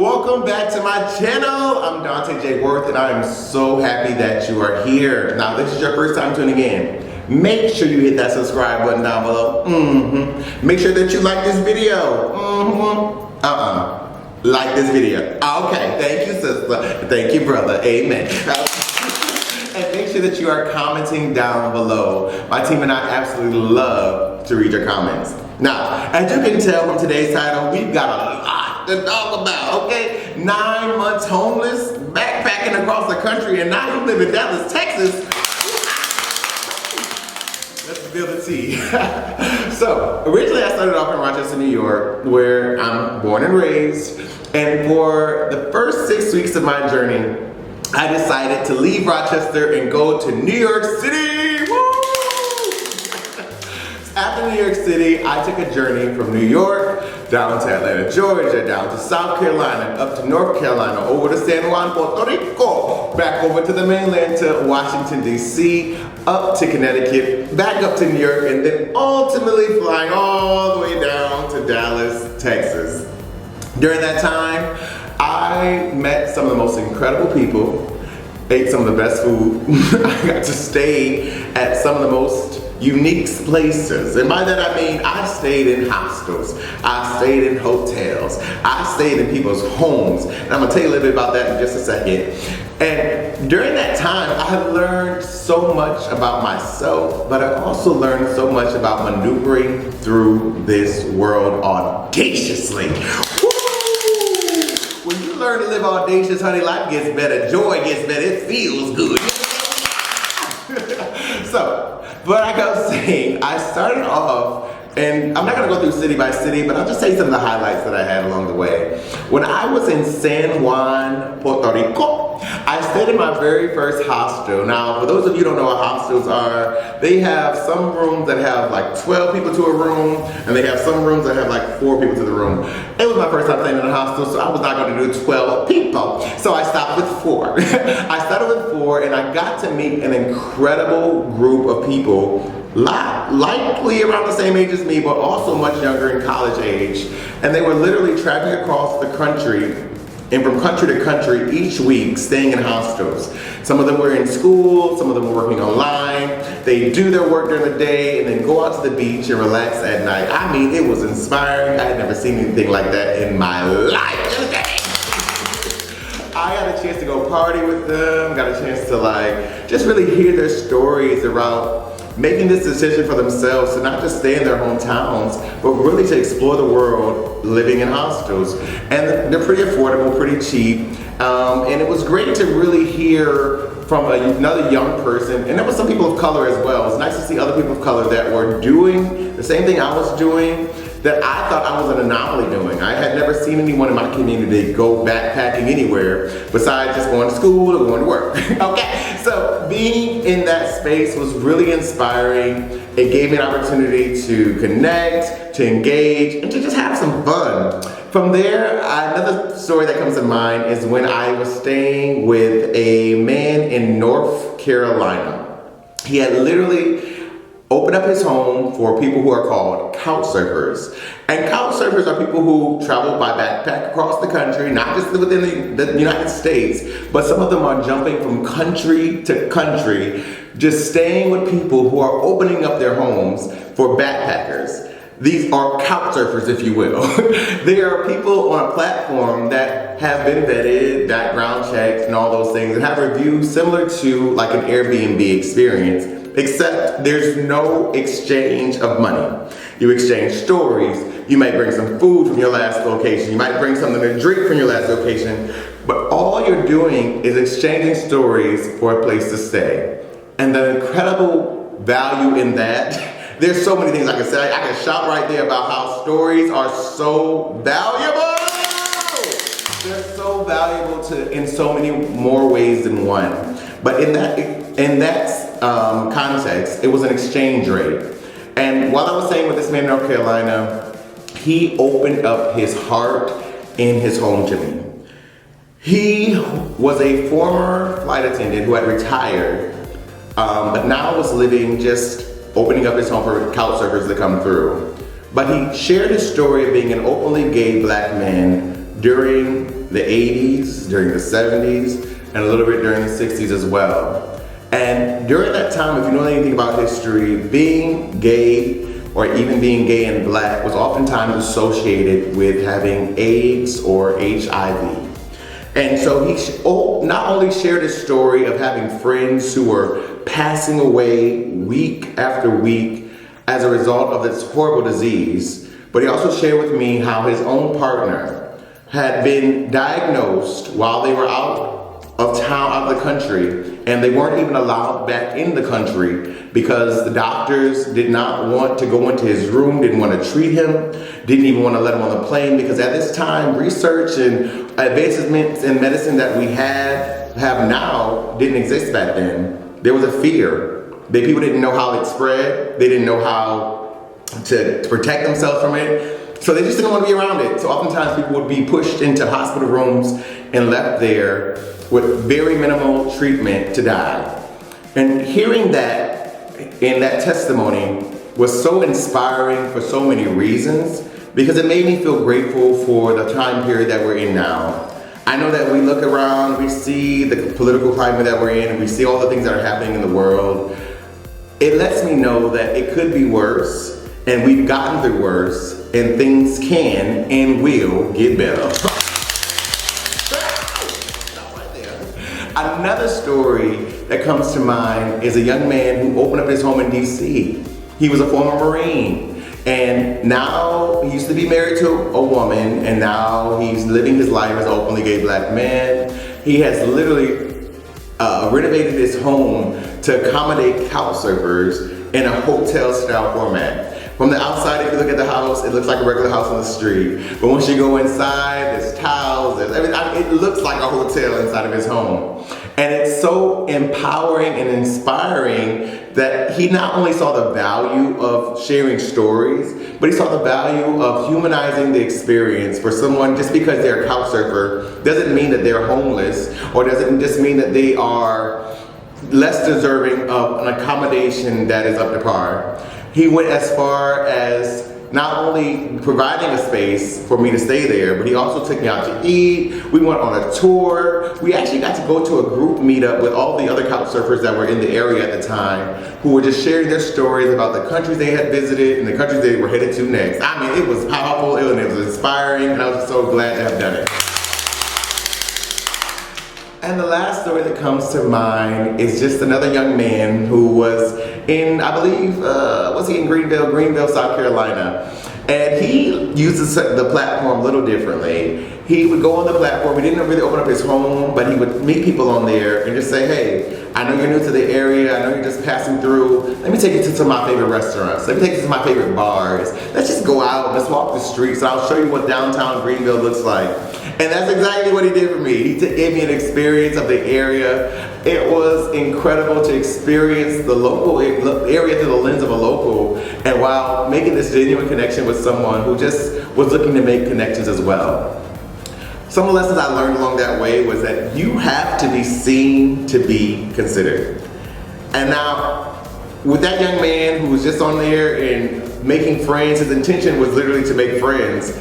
Welcome back to my channel. I'm Dante J and I am so happy that you are here. Now, this is your first time tuning in. Make sure you hit that subscribe button down below. Make sure that you like this video. Like this video. Okay, thank you, sister. Thank you, brother. Amen. And make sure that you are commenting down below. My team and I absolutely love to read your comments. Now, as you can tell from today's title, we've got a lot to talk about, okay? 9 months homeless, backpacking across the country, and now you live in Dallas, Texas. Let's spill the tea. So, originally I started off in Rochester, New York, where I'm born and raised. And for the first 6 weeks of my journey, I decided to leave Rochester and go to New York City. Woo! After New York City, I took a journey from New York down to Atlanta, Georgia, down to South Carolina, up to North Carolina, over to San Juan, Puerto Rico, back over to the mainland to Washington, D.C., up to Connecticut, back up to New York, and then ultimately flying all the way down to Dallas, Texas. During that time, I met some of the most incredible people, ate some of the best food. I got to stay at some of the most unique places. And by that I mean I stayed in hostels, I stayed in hotels, I stayed in people's homes. And I'm gonna tell you a little bit about that in just a second. And during that time, I learned so much about myself, but I also learned so much about maneuvering through this world audaciously. When you learn to live audacious, honey, life gets better, joy gets better, it feels good. So, like I was saying, I started off, and I'm not gonna go through city by city, but I'll just say some of the highlights that I had along the way. When I was in San Juan, Puerto Rico, I stayed in my very first hostel. Now, for those of you who don't know what hostels are, they have some rooms that have like 12 people to a room, and they have some rooms that have like 4 people to the room. It was my first time staying in a hostel, so I was not gonna do 12 people. So I stopped with 4. I started with 4, and I got to meet an incredible group of people, likely around the same age as me, but also much younger in college age. And they were literally traveling across the country and from country to country each week, staying in hostels. Some of them were in school, some of them were working online. They do their work during the day and then go out to the beach and relax at night. I mean, it was inspiring. I had never seen anything like that in my life. I got a chance to go party with them, got a chance to like, just really hear their stories about making this decision for themselves to not just stay in their hometowns, but really to explore the world living in hostels. And they're pretty affordable, pretty cheap. And it was great to really hear from another young person, and there were some people of color as well. It was nice to see other people of color that were doing the same thing I was doing, that I thought I was an anomaly doing. I had never seen anyone in my community go backpacking anywhere besides just going to school or going to work. Okay, so being in that space was really inspiring. It gave me an opportunity to connect, to engage, and to just have some fun. From there, another story that comes to mind is when I was staying with a man in North Carolina. He had literally opened up his home for people who are called couchsurfers. And couchsurfers are people who travel by backpack across the country, not just within the United States, but some of them are jumping from country to country, just staying with people who are opening up their homes for backpackers. These are couchsurfers, if you will. They are people on a platform that have been vetted, background checked, and all those things, and have reviews similar to like an Airbnb experience, except there's no exchange of money. You exchange stories. You might bring some food from your last location. You might bring something to drink from your last location. But all you're doing is exchanging stories for a place to stay. And the incredible value in that, there's so many things I can say. I can shout right there about how stories are so valuable. They're so valuable in so many more ways than one. But in that context, it was an exchange rate. And while I was staying with this man in North Carolina, he opened up his heart and his home to me. He was a former flight attendant who had retired, but now was living, just opening up his home for couchsurfers to come through. But he shared his story of being an openly gay black man during the 80s, during the 70s, and a little bit during the 60s as well. And during that time, if you know anything about history, being gay or even being gay and black was oftentimes associated with having AIDS or HIV. And so he not only shared his story of having friends who were passing away week after week as a result of this horrible disease, but he also shared with me how his own partner had been diagnosed while they were out of town, out of the country, and they weren't even allowed back in the country because the doctors did not want to go into his room, didn't want to treat him, didn't even want to let him on the plane, because at this time, research and advancements in medicine that we have now didn't exist back then. There was a fear. People didn't know how it spread. They didn't know how to protect themselves from it. So they just didn't want to be around it. So oftentimes people would be pushed into hospital rooms and left there with very minimal treatment to die. And hearing that in that testimony was so inspiring for so many reasons, because it made me feel grateful for the time period that we're in now. I know that we look around, we see the political climate that we're in, and we see all the things that are happening in the world. It lets me know that it could be worse, and we've gotten through worse, and things can and will get better. Another story that comes to mind is a young man who opened up his home in DC. He was a former Marine, and now he used to be married to a woman, and now he's living his life as an openly gay black man. He has literally renovated his home to accommodate couchsurfers in a hotel style format. From the outside, if you look at the house, it looks like a regular house on the street. But once you go inside, there's towels, there's everything. It looks like a hotel inside of his home. And it's so empowering and inspiring that he not only saw the value of sharing stories, but he saw the value of humanizing the experience for someone. Just because they're a couch surfer doesn't mean that they're homeless, or doesn't just mean that they are less deserving of an accommodation that is up to par. He went as far as not only providing a space for me to stay there, but he also took me out to eat. We went on a tour. We actually got to go to a group meetup with all the other couch surfers that were in the area at the time, who were just sharing their stories about the countries they had visited and the countries they were headed to next. I mean, it was powerful, it was inspiring, and I was so glad to have done it. And the last story that comes to mind is just another young man who was in, I believe, was he in Greenville, South Carolina. And he uses the platform a little differently. He would go on the platform, he didn't really open up his home, but he would meet people on there and just say, hey, I know you're new to the area, I know you're just passing through. Let me take you to some of my favorite restaurants. Let me take you to my favorite bars. Let's just go out and let's walk the streets and I'll show you what downtown Greenville looks like. And that's exactly what he did for me. He gave me an experience of the area. It was incredible to experience the local area through the lens of a local, and while making this genuine connection with someone who just was looking to make connections as well. Some of the lessons I learned along that way was that you have to be seen to be considered. And now, with that young man who was just on there and making friends, his intention was literally to make friends.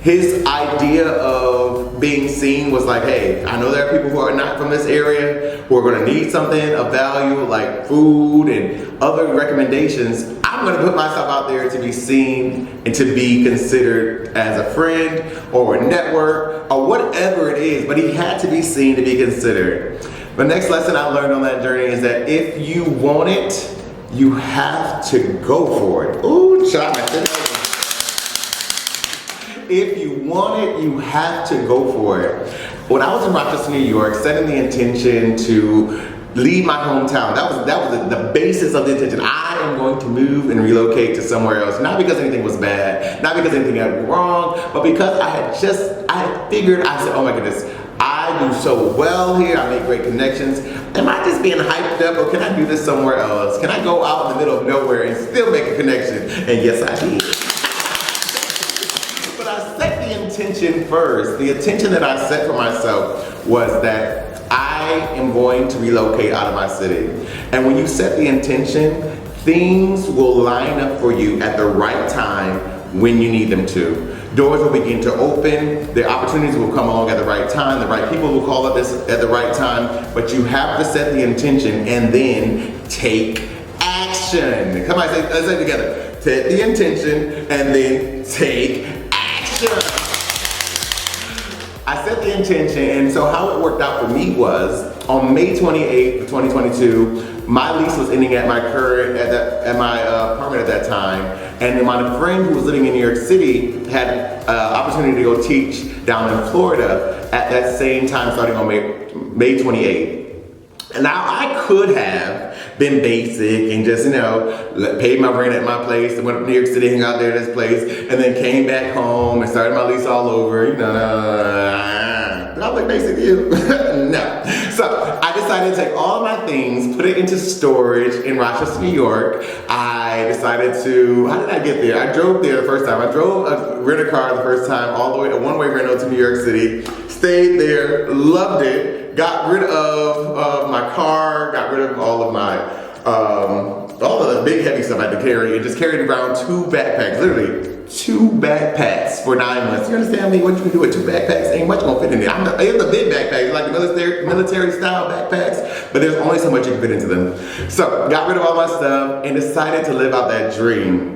His idea of being seen was like, hey, I know there are people who are not from this area who are going to need something of value like food and other recommendations. I'm going to put myself out there to be seen and to be considered as a friend or a network or whatever it is, but he had to be seen to be considered. The next lesson I learned on that journey is that if you want it, you have to go for it. Ooh, child. If you want it, you have to go for it. When I was in Rochester, New York, setting the intention to leave my hometown, that was the basis of the intention. I am going to move and relocate to somewhere else, not because anything was bad, not because anything had wrong, but because I had said, oh my goodness, I do so well here, I make great connections. Am I just being hyped up, or can I do this somewhere else? Can I go out in the middle of nowhere and still make a connection? And yes, I did. Intention first. The intention that I set for myself was that I am going to relocate out of my city. And when you set the intention, things will line up for you at the right time when you need them to. Doors will begin to open, the opportunities will come along at the right time, the right people will call at the right time, but you have to set the intention and then take action. Come on, let's say it together. Set the intention and then take action. I set the intention, and so how it worked out for me was on May 28th of 2022, my lease was ending at my apartment at that time, and my friend who was living in New York City had opportunity to go teach down in Florida at that same time, starting on May 28th. And now I could have been basic and just, paid my rent at my place and went up to New York City, hung out there at this place, and then came back home and started my lease all over, Did I look basic to you? No. So I decided to take all of my things, put it into storage in Rochester, New York. I decided to, how did I get there? I drove there the first time. I drove a rental car the first time, all the way to one-way rental to New York City. Stayed there, loved it, got rid of my car, got rid of all of my, all the big heavy stuff I had to carry, and just carried around 2 backpacks, literally 2 backpacks for 9 months. You understand me? What you can do with 2 backpacks? Ain't much gonna fit in there. It's the big backpacks, like the military style backpacks, but there's only so much you can fit into them. So got rid of all my stuff and decided to live out that dream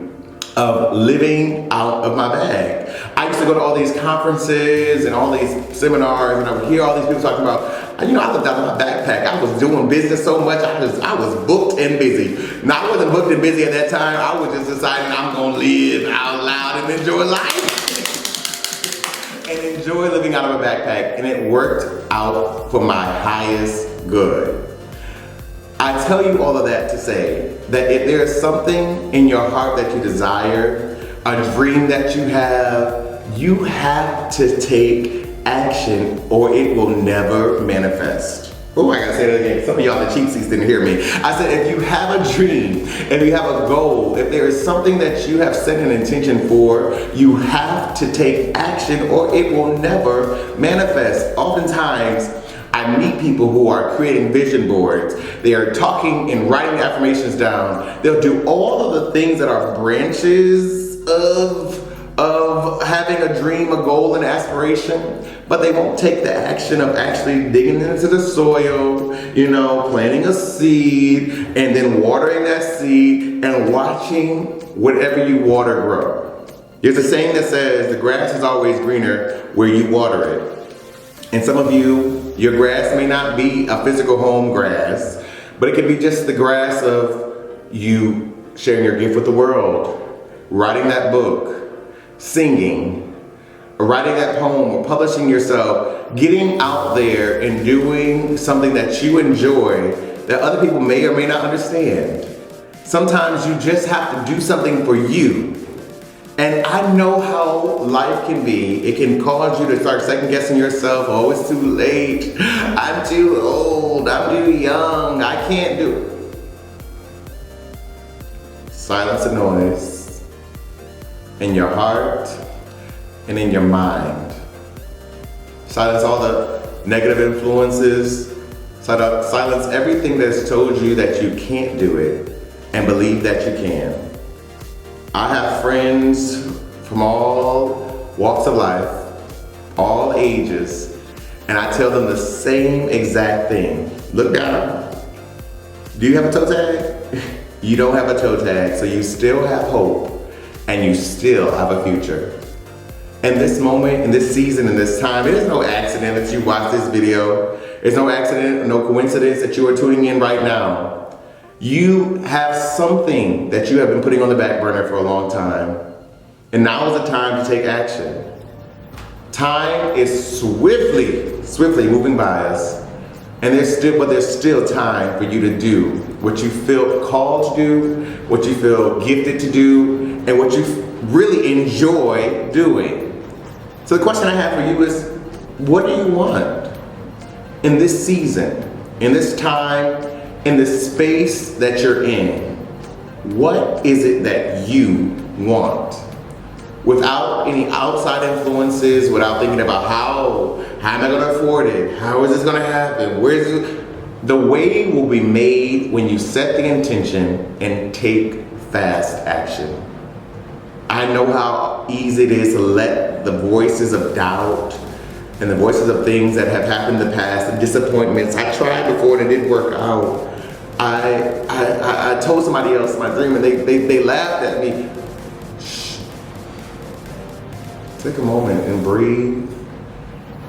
of living out of my bag. I used to go to all these conferences and all these seminars, and I would hear all these people talking about, I lived out of my backpack. I was doing business so much, I was booked and busy. Now, I wasn't booked and busy at that time. I was just deciding I'm gonna live out loud and enjoy life. And enjoy living out of a backpack, and it worked out for my highest good. I tell you all of that to say that if there is something in your heart that you desire, a dream that you have to take action or it will never manifest. Oh, I gotta say that again. Some of y'all, the cheap seats, didn't hear me. I said, if you have a dream, if you have a goal, if there is something that you have set an intention for, you have to take action or it will never manifest. Oftentimes, I meet people who are creating vision boards. They are talking and writing affirmations down. They'll do all of the things that are branches of having a dream, a goal, an aspiration, but they won't take the action of actually digging into the soil, planting a seed, and then watering that seed and watching whatever you water grow. There's a saying that says the grass is always greener where you water it. And some of you, your grass may not be a physical home grass, but it could be just the grass of you sharing your gift with the world, writing that book, singing, or writing that poem, or publishing yourself, getting out there and doing something that you enjoy that other people may or may not understand. Sometimes you just have to do something for you. And I know how life can be. It can cause you to start second guessing yourself. Oh, it's too late. I'm too old. I'm too young. I can't do it. Silence the noise in your heart and in your mind. Silence all the negative influences. Silence everything that's told you that you can't do it and believe that you can. I have friends from all walks of life, all ages, and I tell them the same exact thing. Look down. Do you have a toe tag? You don't have a toe tag, so you still have hope, and you still have a future. In this moment, in this season, in this time, it is no accident that you watch this video. It's no accident, no coincidence that you are tuning in right now. You have something that you have been putting on the back burner for a long time. And now is the time to take action. Time is swiftly moving by us. And there's still time for you to do what you feel called to do, what you feel gifted to do, and what you really enjoy doing. So the question I have for you is, what do you want in this season, in this time, in the space that you're in? What is it that you want? Without any outside influences, without thinking about how am I gonna afford it? How is this gonna happen? Where is it? The way will be made when you set the intention and take fast action. I know how easy it is to let the voices of doubt and the voices of things that have happened in the past and disappointments. I tried before and it didn't work out. I told somebody else my dream and they laughed at me. Shh. Take a moment and breathe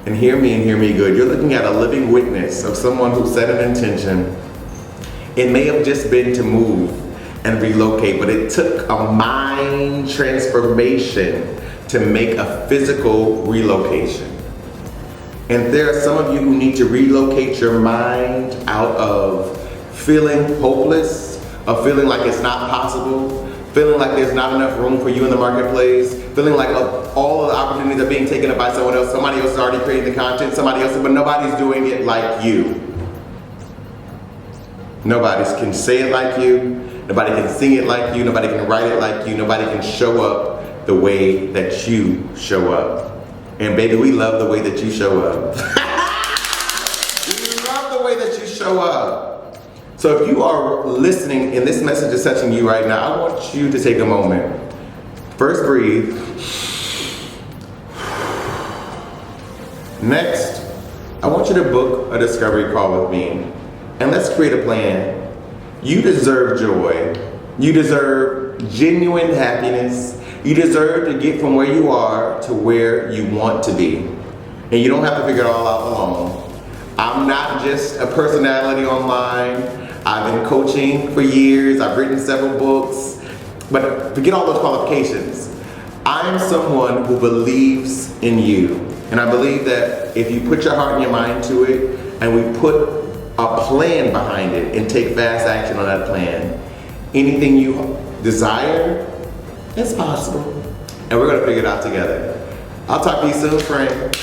and hear me good. You're looking at a living witness of someone who set an intention. It may have just been to move and relocate, but it took a mind transformation to make a physical relocation. And there are some of you who need to relocate your mind out of feeling hopeless, of feeling like it's not possible, feeling like there's not enough room for you in the marketplace, feeling like all of the opportunities are being taken up by someone else. Somebody else is already creating the content, somebody else, but nobody's doing it like you. Nobody can say it like you, nobody can sing it like you, nobody can write it like you, nobody can show up the way that you show up. And baby, we love the way that you show up. We love the way that you show up. So if you are listening and this message is touching you right now, I want you to take a moment. First, breathe. Next, I want you to book a discovery call with me. And let's create a plan. You deserve joy. You deserve genuine happiness. You deserve to get from where you are to where you want to be. And you don't have to figure it all out alone. I'm not just a personality online. I've been coaching for years. I've written several books. But forget all those qualifications. I'm someone who believes in you. And I believe that if you put your heart and your mind to it, and we put a plan behind it and take fast action on that plan, anything you desire, it's possible. And we're gonna figure it out together. I'll talk to you soon, friend.